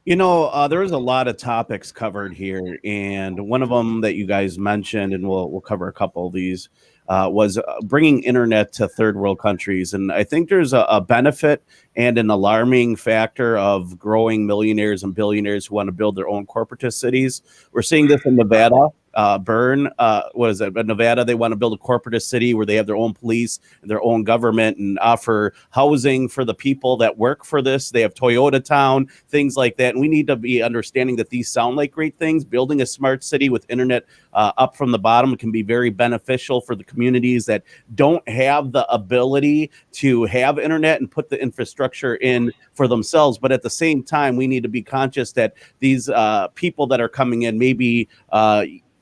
There was a lot of topics covered here, and one of them that you guys mentioned, and we'll cover a couple of these, was bringing internet to third world countries. And I think there's a benefit and an alarming factor of growing millionaires and billionaires who want to build their own corporatist cities. We're seeing this in Nevada. Nevada, they want to build a corporatist city where they have their own police and their own government and offer housing for the people that work for this. They have Toyota Town, things like that. And we need to be understanding that these sound like great things. Building a smart city with internet up from the bottom can be very beneficial for the communities that don't have the ability to have internet and put the infrastructure in for themselves. But at the same time, we need to be conscious that these people that are coming in maybe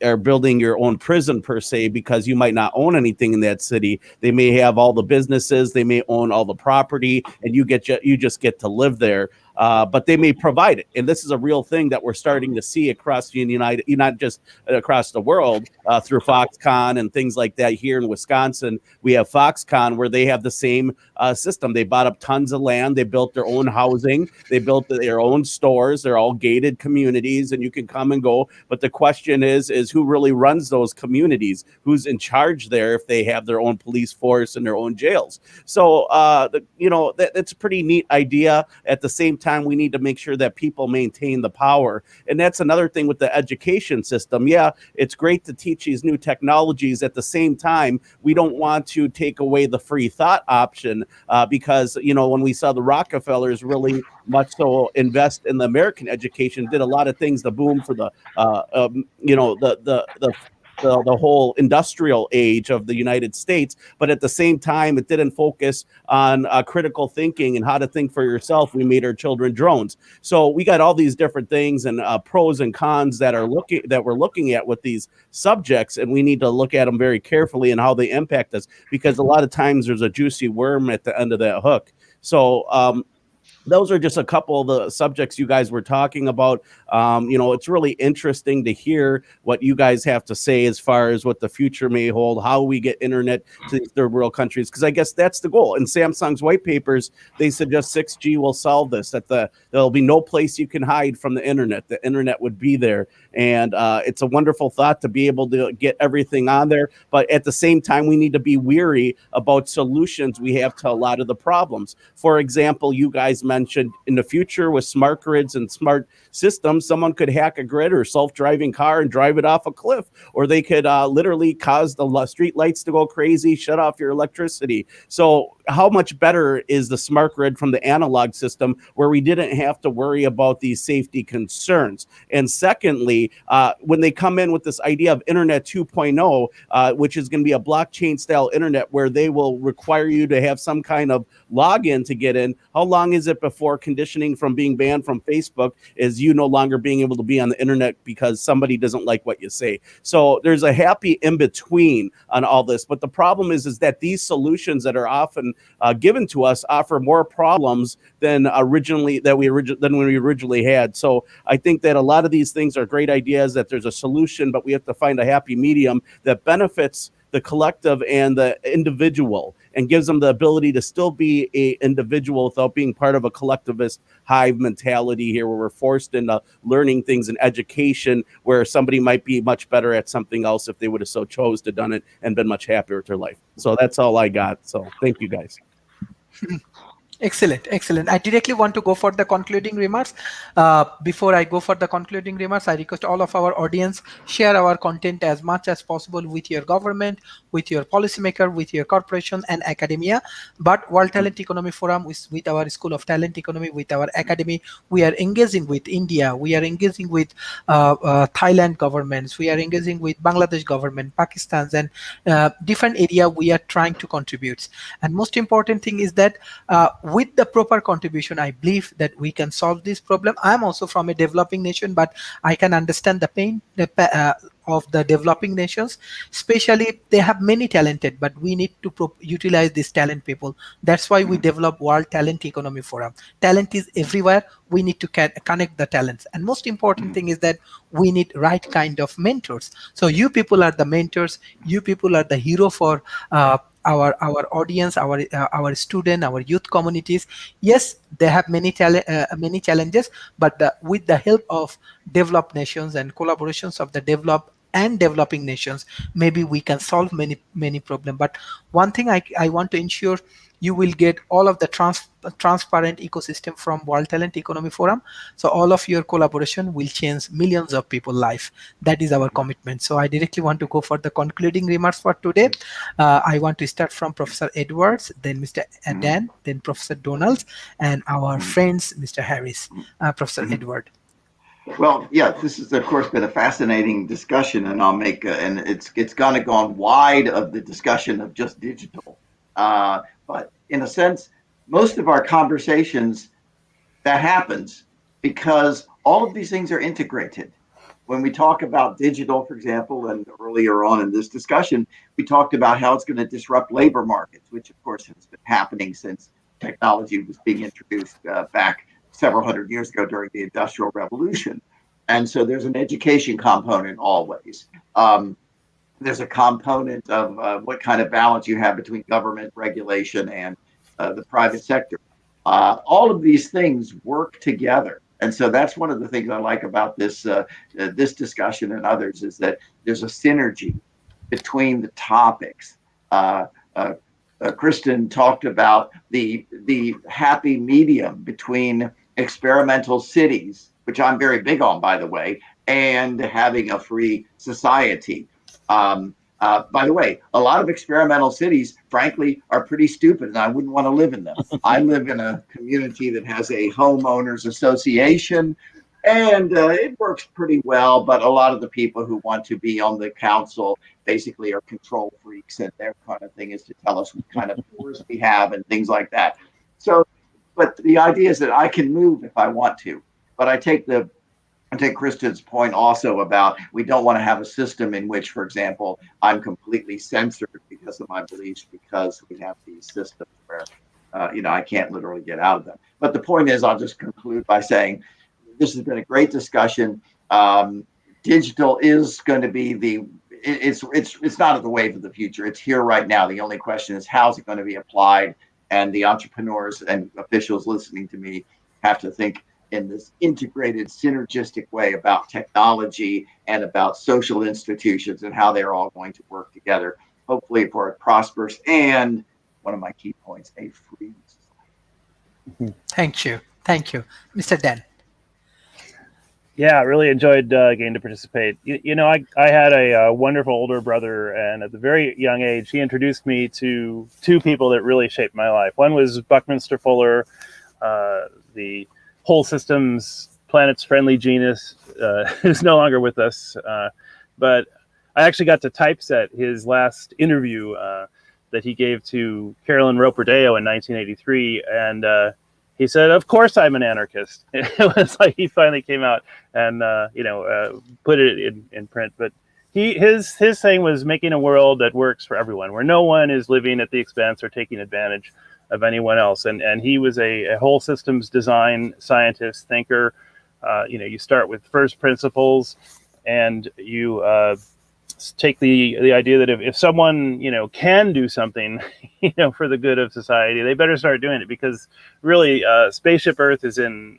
are building your own prison per se, because you might not own anything in that city. They may have all the businesses, they may own all the property, and you just get to live there. But they may provide it, and this is a real thing that we're starting to see across the not just across the world through Foxconn and things like that. Here in Wisconsin, we have Foxconn where they have the same system. They bought up tons of land, they built their own housing, they built their own stores. They're all gated communities, and you can come and go. But the question is who really runs those communities? Who's in charge there if they have their own police force and their own jails? So that's a pretty neat idea. At the same time, we need to make sure that people maintain the power. And that's another thing with the education system. Yeah, it's great to teach these new technologies. At the same time, we don't want to take away the free thought option because, when we saw the Rockefellers really much so invest in the American education, did a lot of things to boom for the whole industrial age of the United States. But at the same time, it didn't focus on critical thinking and how to think for yourself. We made our children drones. So we got all these different things and pros and cons that we're looking at with these subjects, and we need to look at them very carefully and how they impact us, because a lot of times there's a juicy worm at the end of that hook. So those are just a couple of the subjects you guys were talking about. It's really interesting to hear what you guys have to say as far as what the future may hold, how we get internet to these third world countries, because I guess that's the goal. In Samsung's white papers, they suggest 6G will solve this, that there'll be no place you can hide from the internet. The internet would be there. And it's a wonderful thought to be able to get everything on there. But at the same time, we need to be weary about solutions we have to a lot of the problems. For example, you guys mentioned in the future with smart grids and smart systems, someone could hack a grid or self-driving car and drive it off a cliff, or they could literally cause the street lights to go crazy, shut off your electricity. So how much better is the smart grid from the analog system, where we didn't have to worry about these safety concerns? And secondly, when they come in with this idea of Internet 2.0, which is going to be a blockchain style internet where they will require you to have some kind of login to get in, how long is it before conditioning from being banned from Facebook is you no longer being able to be on the internet because somebody doesn't like what you say? So there's a happy in between on all this. But the problem is that these solutions that are often given to us offer more problems than we originally had. So I think that a lot of these things are great ideas, that there's a solution, but we have to find a happy medium that benefits the collective and the individual, and gives them the ability to still be an individual without being part of a collectivist hive mentality here, where we're forced into learning things in education where somebody might be much better at something else if they would have so chose to done it and been much happier with their life. So that's all I got. So thank you guys. Excellent, excellent. I directly want to go for the concluding remarks. Before I go for the concluding remarks, I request all of our audience share our content as much as possible with your government, with your policymaker, with your corporation and academia. But World Talent Economy Forum with our School of Talent Economy, with our academy, we are engaging with India, we are engaging with Thailand governments, we are engaging with Bangladesh government, Pakistan's, and different area we are trying to contribute. And most important thing is that with the proper contribution, I believe that we can solve this problem. I'm also from a developing nation, but I can understand the pain of the developing nations. Especially, they have many talented, but we need to utilize these talent people. That's why we develop World Talent Economy Forum. Talent is everywhere. We need to connect the talents, and most important thing is that we need right kind of mentors. So you people are the mentors. You people are the hero for our audience, our student, our youth communities. Yes, they have many challenges, but with the help of developed nations and collaborations of the developed and developing nations, maybe we can solve many problems. But one thing I want to ensure, you will get all of the transparent ecosystem from World Talent Economy Forum. So all of your collaboration will change millions of people life. That is our commitment. So I directly want to go for the concluding remarks for today. I want to start from Professor Edwards, then Mr. Dan, then Professor Donalds, and our friends, Mr. Harris. Professor Edward. Well, yeah, this has of course been a fascinating discussion, and I'll make and it's kind of gone wide of the discussion of just digital. But in a sense, most of our conversations, that happens because all of these things are integrated. When we talk about digital, for example, and earlier on in this discussion, we talked about how it's going to disrupt labor markets, which of course has been happening since technology was being introduced back several hundred years ago during the Industrial Revolution. And so there's an education component always. There's a component of what kind of balance you have between government regulation and the private sector. All of these things work together. And so that's one of the things I like about this this discussion and others, is that there's a synergy between the topics. Kristen talked about the happy medium between experimental cities, which I'm very big on, by the way, and having a free society. By the way, a lot of experimental cities, frankly, are pretty stupid, and I wouldn't want to live in them. I live in a community that has a homeowners association, and it works pretty well. But a lot of the people who want to be on the council basically are control freaks, and their kind of thing is to tell us what kind of tours we have and things like that. So, but the idea is that I can move if I want to. But I take Kristen's point also about we don't want to have a system in which, for example, I'm completely censored because of my beliefs, because we have these systems where, I can't literally get out of them. But the point is, I'll just conclude by saying this has been a great discussion. Digital is going to be it's not the wave of the future. It's here right now. The only question is, how's it going to be applied? And the entrepreneurs and officials listening to me have to think in this integrated, synergistic way about technology and about social institutions and how they're all going to work together, hopefully for a prosperous and, one of my key points, a free society. Thank you. Mr. Dan. Yeah, I really enjoyed getting to participate. I had a wonderful older brother, and at the very young age, he introduced me to two people that really shaped my life. One was Buckminster Fuller, the whole systems, planet's friendly genius, who's no longer with us. But I actually got to typeset his last interview that he gave to Carolyn Roper-Deo in 1983. And he said, "Of course I'm an anarchist." It was like he finally came out and, put it in print. But his thing was making a world that works for everyone, where no one is living at the expense or taking advantage of anyone else. And he was a whole systems design scientist, thinker. You start with first principles, and you take the idea that if someone can do something for the good of society, they better start doing it, because really spaceship Earth is in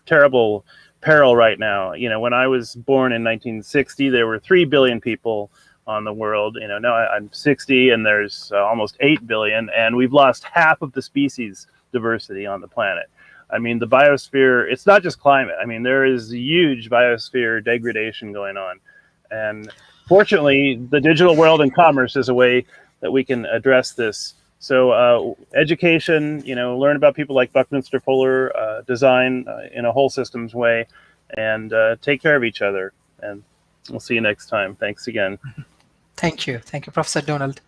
terrible peril right now. When I was born in 1960, there were 3 billion people on the world. Now I'm 60 and there's almost 8 billion, and we've lost half of the species diversity on the planet. I mean, the biosphere, it's not just climate. I mean, there is huge biosphere degradation going on. And fortunately, the digital world and commerce is a way that we can address this. So education, learn about people like Buckminster Fuller, design in a whole systems way, and take care of each other. And we'll see you next time. Thanks again. Thank you, Professor Donald.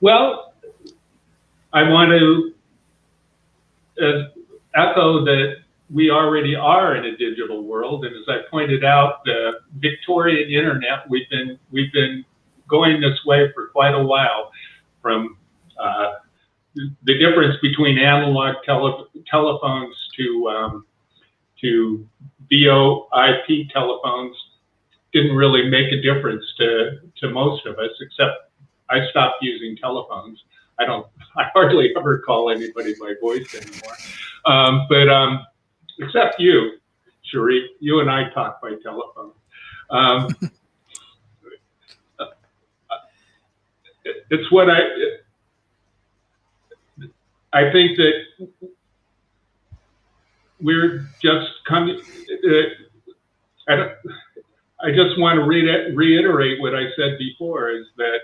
Well, I want to echo that we already are in a digital world, and as I pointed out, the Victorian internet, we've been going this way for quite a while. From the difference between analog telephones to VoIP telephones didn't really make a difference to most of us, except I stopped using telephones. I hardly ever call anybody by voice anymore. But except you, Sharif, you and I talk by telephone. It's what I think that we're just coming. I just want to reiterate what I said before, is that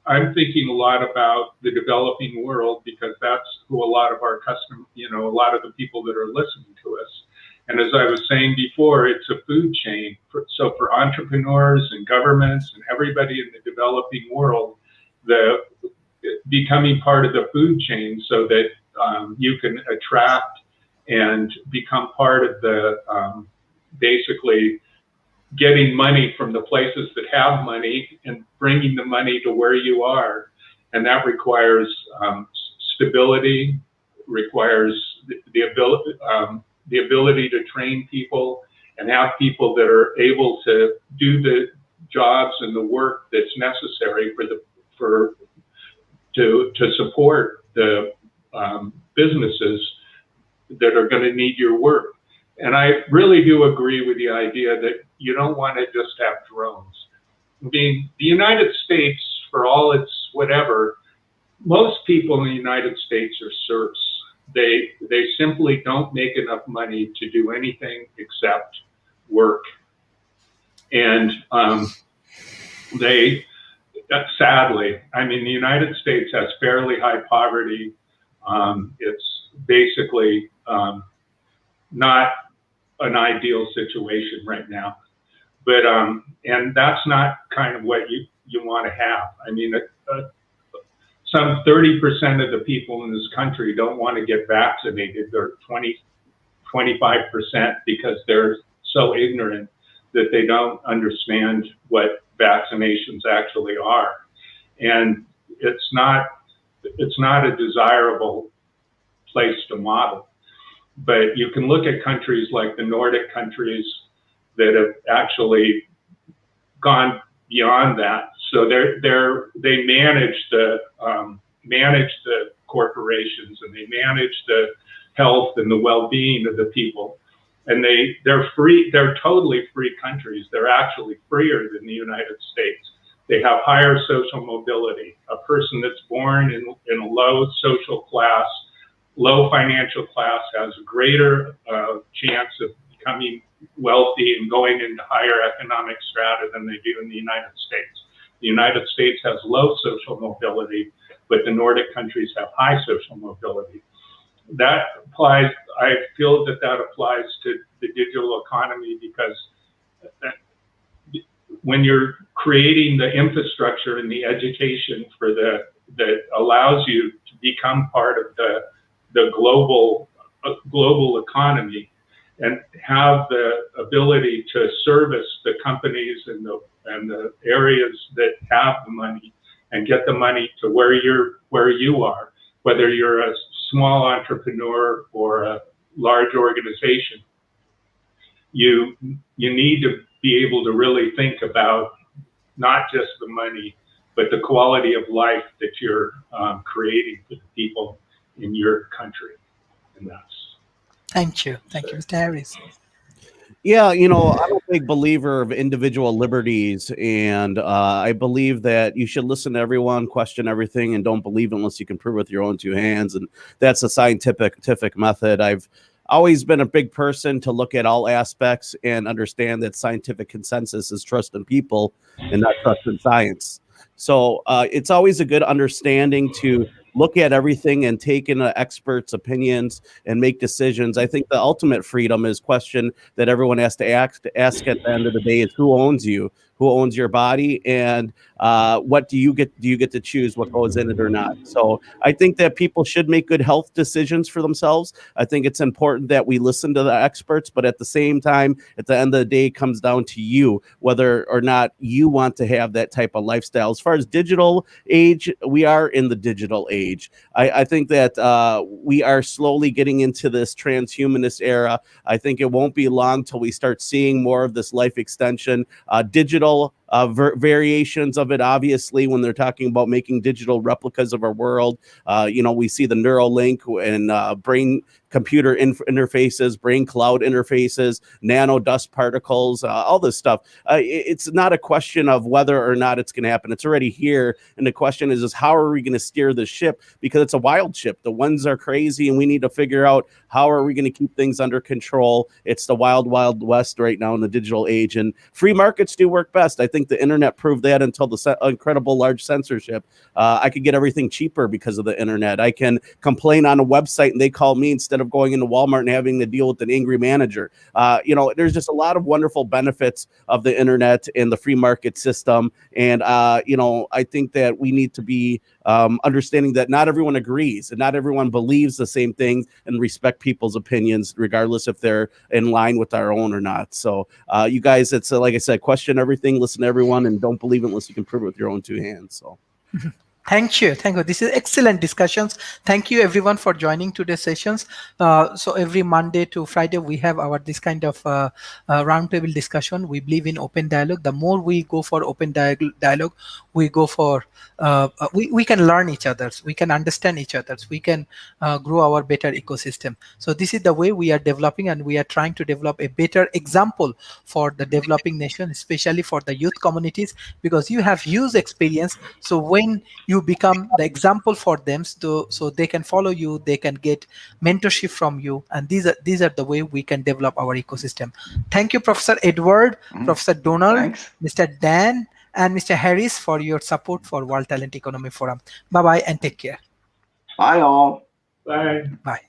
I'm thinking a lot about the developing world, because that's who a lot of our customers, a lot of the people that are listening to us. And as I was saying before, it's a food chain. So for entrepreneurs and governments and everybody in the developing world, becoming part of the food chain, so that you can attract and become part of the basically getting money from the places that have money and bringing the money to where you are. And that requires stability, requires the ability to train people and have people that are able to do the jobs and the work that's necessary to support the businesses that are going to need your work. And I really do agree with the idea that you don't want to just have drones. I mean, the United States, for all its whatever, most people in the United States are serfs. They simply don't make enough money to do anything except work. And sadly, I mean, the United States has fairly high poverty. It's basically not an ideal situation right now, but and that's not kind of what you want to have. I mean, some 30% of the people in this country don't want to get vaccinated. They're 25% because they're so ignorant that they don't understand what vaccinations actually are, and it's not a desirable place to model. But you can look at countries like the Nordic countries that have actually gone beyond that. So they manage the corporations, and they manage the health and the well-being of the people. And they're free. They're totally free countries. They're actually freer than the United States. They have higher social mobility. A person that's born in a low social class, low financial class, has a greater chance of becoming wealthy and going into higher economic strata than they do in the United States. The United States has low social mobility, but the Nordic countries have high social mobility. That applies, I feel that applies to the digital economy, because when you're creating the infrastructure and the education that allows you to become part of the global economy and have the ability to service the companies and the areas that have the money and get the money to where you are, whether you're a small entrepreneur or a large organization, you need to be able to really think about not just the money, but the quality of life that you're creating for the people in your country. And that's. Thank you, Mr. Harris. Yeah, I'm a big believer of individual liberties, and I believe that you should listen to everyone, question everything, and don't believe unless you can prove with your own two hands. And that's a scientific method. I've always been a big person to look at all aspects and understand that scientific consensus is trust in people and not trust in science. So it's always a good understanding to look at everything and take in experts' opinions and make decisions. I think the ultimate freedom is question that everyone has to ask at the end of the day is who owns you, who owns your body, and what do you get? Do you get to choose what goes in it or not? So I think that people should make good health decisions for themselves. I think it's important that we listen to the experts, but at the same time, at the end of the day, it comes down to you whether or not you want to have that type of lifestyle. As far as digital age, we are in the digital age. I think that we are slowly getting into this transhumanist era. I think it won't be long till we start seeing more of this life extension, digital variations of it. Obviously, when they're talking about making digital replicas of our world, we see the Neuralink and brain computer interfaces, brain cloud interfaces, nano dust particles, all this stuff. It's not a question of whether or not it's going to happen. It's already here. And the question is how are we going to steer the ship? Because it's a wild ship. The winds are crazy, and we need to figure out how are we going to keep things under control. It's the wild, wild west right now in the digital age. And free markets do work best. I think the internet proved that until the incredible large censorship. I could get everything cheaper because of the internet. I can complain on a website and they call me instead of going into Walmart and having to deal with an angry manager. There's just a lot of wonderful benefits of the internet and the free market system. And, I think that we need to be understanding that not everyone agrees and not everyone believes the same things, and respect people's opinions, regardless if they're in line with our own or not. So you guys, it's like I said, question everything, listen to everyone, and don't believe it unless you can prove it with your own two hands. So. Thank you. This is excellent discussions. Thank you everyone for joining today's sessions. So every Monday to Friday we have this kind of roundtable discussion. We believe in open dialogue. The more we go for open dialogue, we go for we can learn each other's, we can understand each other's, we can grow our better ecosystem. So this is the way we are developing, and we are trying to develop a better example for the developing nation, especially for the youth communities, because you have huge experience. So when you become the example for them, so they can follow you, they can get mentorship from you, and these are the way we can develop our ecosystem. Thank you, Professor Edward, Professor Donald, Thanks. Mr. Dan, and Mr. Harris for your support for World Talent Economy Forum. Bye-bye and take care. Bye all. Bye. Bye.